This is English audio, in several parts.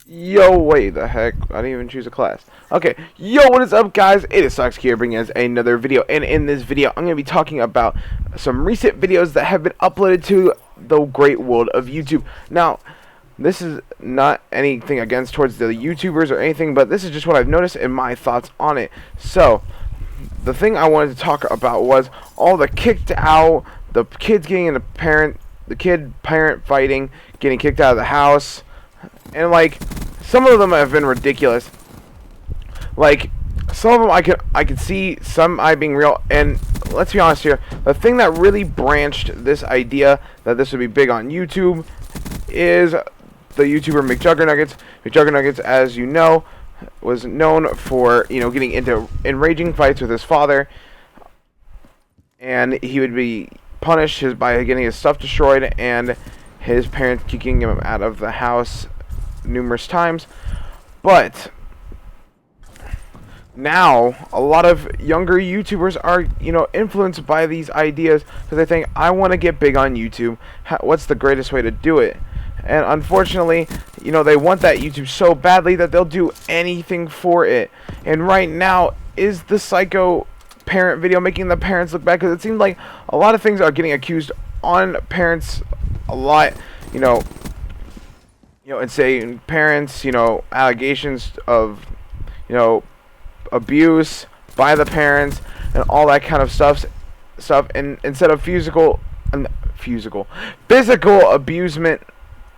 Yo, wait, the heck? I didn't even choose a class. Okay, yo, what is up, guys? It is Sox here bringing us another video, and in this video, I'm going to be talking about some recent videos that have been uploaded to the great world of YouTube. Now, this is not anything against towards the YouTubers or anything, but this is just what I've noticed and my thoughts on it. So, the thing I wanted to talk about was all the kicked out, the kids getting in the kid-parent fighting, getting kicked out of the house. And like, some of them have been ridiculous. Like, some of them I could see some being real. And let's be honest here, the thing that really branched this idea that this would be big on YouTube is the YouTuber McJuggernuggets. McJuggernuggets, as you know, was known for getting into enraging fights with his father, and he would be punished by getting his stuff destroyed and his parents kicking him out of the house numerous times. But now a lot of younger YouTubers are influenced by these ideas because they think, I want to get big on YouTube. What's the greatest way to do it? And unfortunately, they want that YouTube so badly that they'll do anything for it. And right now is the psycho parent video making the parents look bad, because it seems like a lot of things are getting accused on parents a lot. And saying parents, allegations of, abuse by the parents and all that kind of stuff, and instead of physical abusement,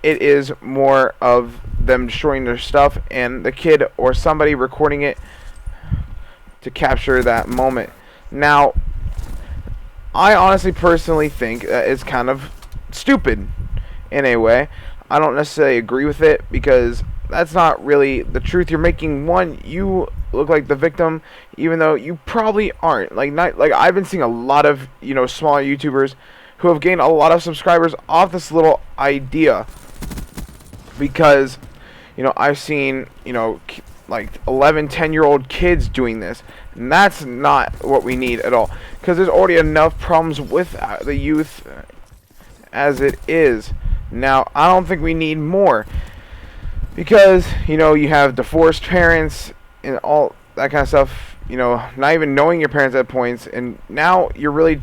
it is more of them destroying their stuff and the kid or somebody recording it to capture that moment. Now, I honestly personally think that it's kind of stupid in a way. I don't necessarily agree with it, because that's not really the truth. You're making you look like the victim, even though you probably aren't. Like I've been seeing a lot of smaller YouTubers who have gained a lot of subscribers off this little idea, because I've seen like 11, 10-year-old kids doing this, and that's not what we need at all, because there's already enough problems with the youth as it is. Now, I don't think we need more, because, you have divorced parents and all that kind of stuff, not even knowing your parents at points, and now you're really,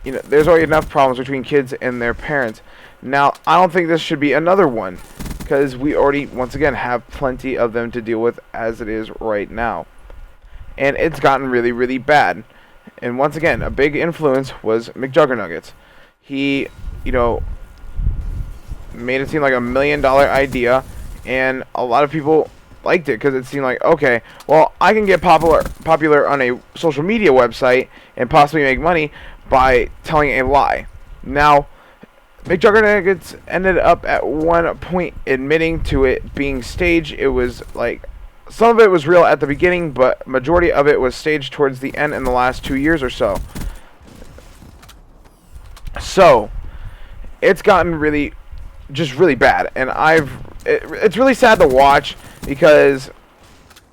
there's already enough problems between kids and their parents. Now, I don't think this should be another one, because we already, once again, have plenty of them to deal with as it is right now. And it's gotten really, really bad. And once again, a big influence was McJuggernuggets. He, made it seem like $1 million idea, and a lot of people liked it because it seemed like, okay, well, I can get popular on a social media website and possibly make money by telling a lie. Now, McJuggernuggets ended up at one point admitting to it being staged. It was like, some of it was real at the beginning, but majority of it was staged towards the end in the last 2 years or so. So, it's gotten really bad, and it's really sad to watch, because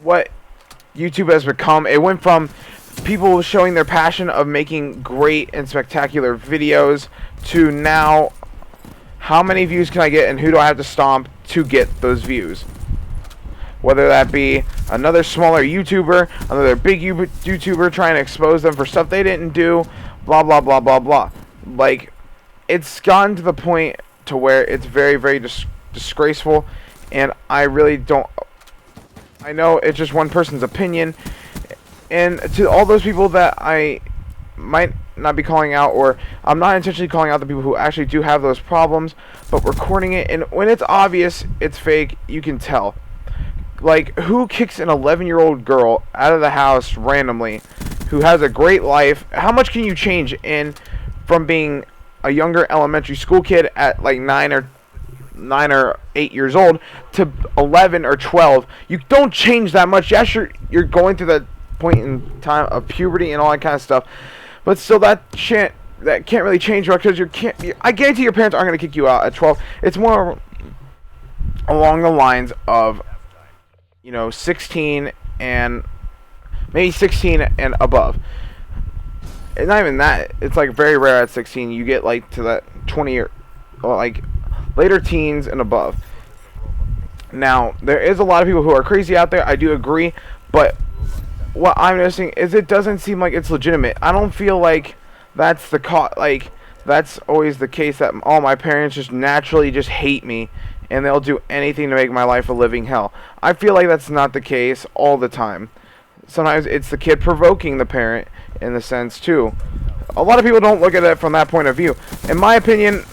what YouTube has become, it went from people showing their passion of making great and spectacular videos to now, how many views can I get and who do I have to stomp to get those views? Whether that be another smaller YouTuber, another big YouTuber trying to expose them for stuff they didn't do, blah blah blah blah blah. Like, it's gotten to the point to where it's very, very disgraceful, and I really don't. I know it's just one person's opinion, and to all those people that I might not be calling out, or I'm not intentionally calling out the people who actually do have those problems, but recording it, and when it's obvious it's fake, you can tell. Like, who kicks an 11-year-old girl out of the house randomly, who has a great life? How much can you change from being a younger elementary school kid at like 9 or 8 years old to 11 or 12? You don't change that much. Yes, you're going through that point in time of puberty and all that kind of stuff, but still, that can't really change you, because I guarantee your parents aren't going to kick you out at 12. It's more along the lines of 16 and maybe 16 and above. It's not even that. It's like very rare at 16 you get like to that 20 or like later teens and above. Now, there is a lot of people who are crazy out there. I do agree, but what I'm noticing is it doesn't seem like it's legitimate. I don't feel like that's that's always the case, that all my parents just naturally just hate me and they'll do anything to make my life a living hell. I feel like that's not the case all the time. Sometimes it's the kid provoking the parent in the sense too. A lot of people don't look at it from that point of view. In my opinion,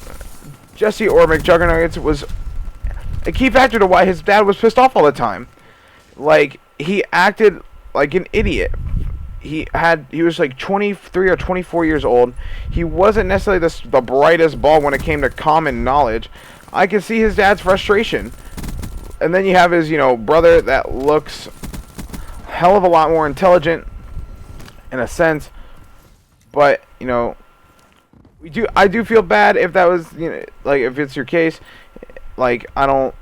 Jesse or McJuggernuggets was a key factor to why his dad was pissed off all the time. Like, he acted like an idiot. He was like 23 or 24 years old. He wasn't necessarily the brightest bulb when it came to common knowledge. I could see his dad's frustration. And then you have his, brother that looks a hell of a lot more intelligent in a sense. But, I do feel bad if that was, like, if it's your case. Like, I don't,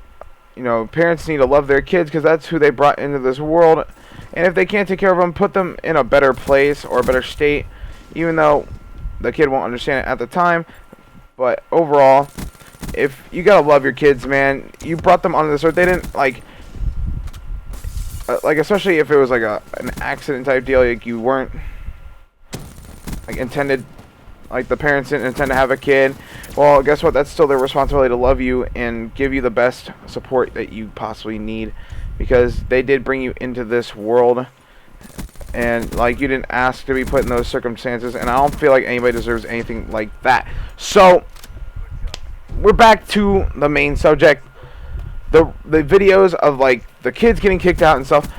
parents need to love their kids because that's who they brought into this world. And if they can't take care of them, put them in a better place or a better state, even though the kid won't understand it at the time. But overall, if you gotta love your kids, man, you brought them onto this earth. They didn't, like, especially if it was like an accident type deal, like you weren't, like, intended, like the parents didn't intend to have a kid. Well, guess what? That's still their responsibility to love you and give you the best support that you possibly need, because they did bring you into this world, and like you didn't ask to be put in those circumstances, and I don't feel like anybody deserves anything like that. So we're back to the main subject, the videos of like the kids getting kicked out and stuff.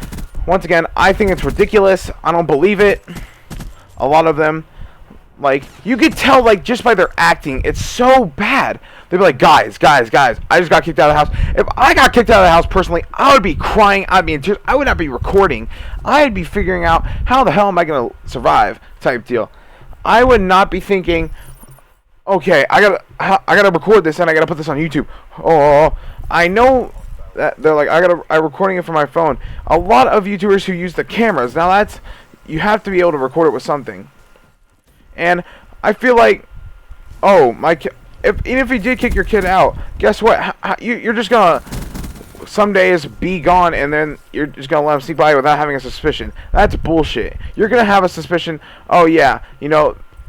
Once again, I think it's ridiculous. I don't believe it. A lot of them, like, you could tell, like, just by their acting, it's so bad. They'd be like, guys, I just got kicked out of the house. If I got kicked out of the house personally, I would be crying. I'd be in tears. I would not be recording. I'd be figuring out how the hell am I going to survive type deal. I would not be thinking, okay, I gotta record this and I gotta put this on YouTube. Oh, I know that they're like, I'm recording it from my phone. A lot of YouTubers who use the cameras, now you have to be able to record it with something. And I feel like, even if he did kick your kid out, guess what? You're just gonna some days be gone, and then you're just gonna let him sneak by without having a suspicion. That's bullshit. You're gonna have a suspicion. Oh yeah,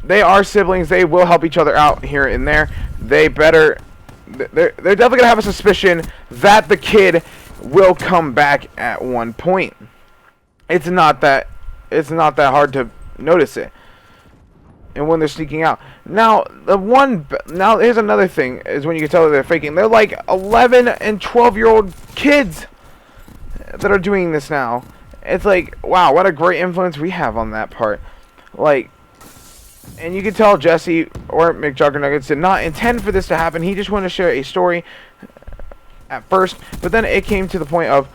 they are siblings. They will help each other out here and there. They're definitely gonna have a suspicion that the kid will come back at one point. It's not that hard to notice it. And when they're sneaking out. Now here's another thing, is when you can tell that they're faking. They're like 11 and 12-year-old kids that are doing this now. It's like, wow, what a great influence we have on that part. Like, and you can tell Jesse or McJuggernuggets did not intend for this to happen. He just wanted to share a story at first, but then it came to the point of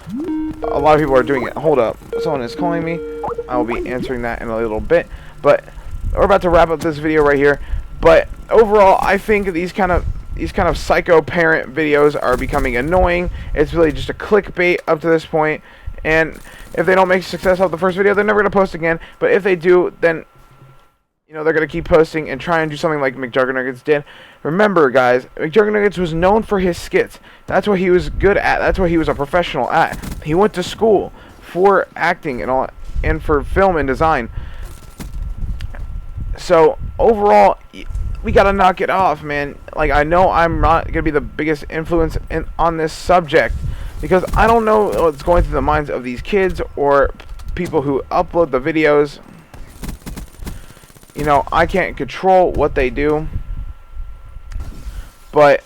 a lot of people are doing it. Hold up, someone is calling me. I will be answering that in a little bit, but we're about to wrap up this video right here. But overall, I think these kind of psycho parent videos are becoming annoying. It's really just a clickbait up to this point, and if they don't make success out of the first video, they're never going to post again. But if they do, then they're going to keep posting and try and do something like McJuggernuggets did. Remember, guys, McJuggernuggets was known for his skits. That's what he was good at. That's what he was a professional at. He went to school for acting and all, and for film and design. So overall, we gotta knock it off, man. Like, I know I'm not gonna be the biggest influence on this subject, because I don't know what's going through the minds of these kids or people who upload the videos. I can't control what they do, but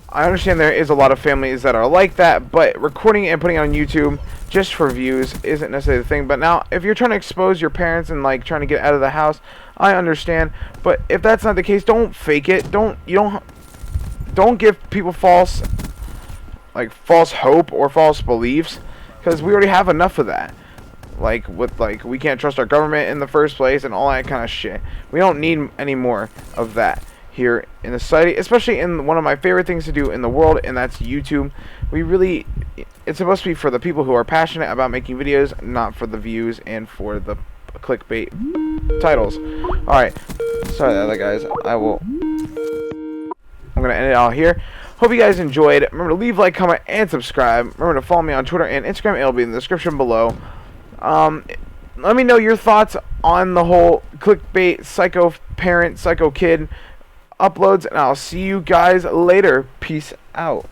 I understand there is a lot of families that are like that, but recording it and putting it on YouTube just for views isn't necessarily the thing. But now, if you're trying to expose your parents and like trying to get out of the house, I understand. But if that's not the case, don't fake it. Don't give people false hope or false beliefs, because we already have enough of that. We can't trust our government in the first place and all that kind of shit. We don't need any more of that here in the society, especially in one of my favorite things to do in the world, and that's YouTube. It's supposed to be for the people who are passionate about making videos, not for the views and for the clickbait titles. Alright, sorry about that, guys. I'm gonna end it all here. Hope you guys enjoyed. Remember to leave, like, comment, and subscribe. Remember to follow me on Twitter and Instagram. It'll be in the description below. Let me know your thoughts on the whole clickbait, psycho parent, psycho kid uploads, and I'll see you guys later. Peace out.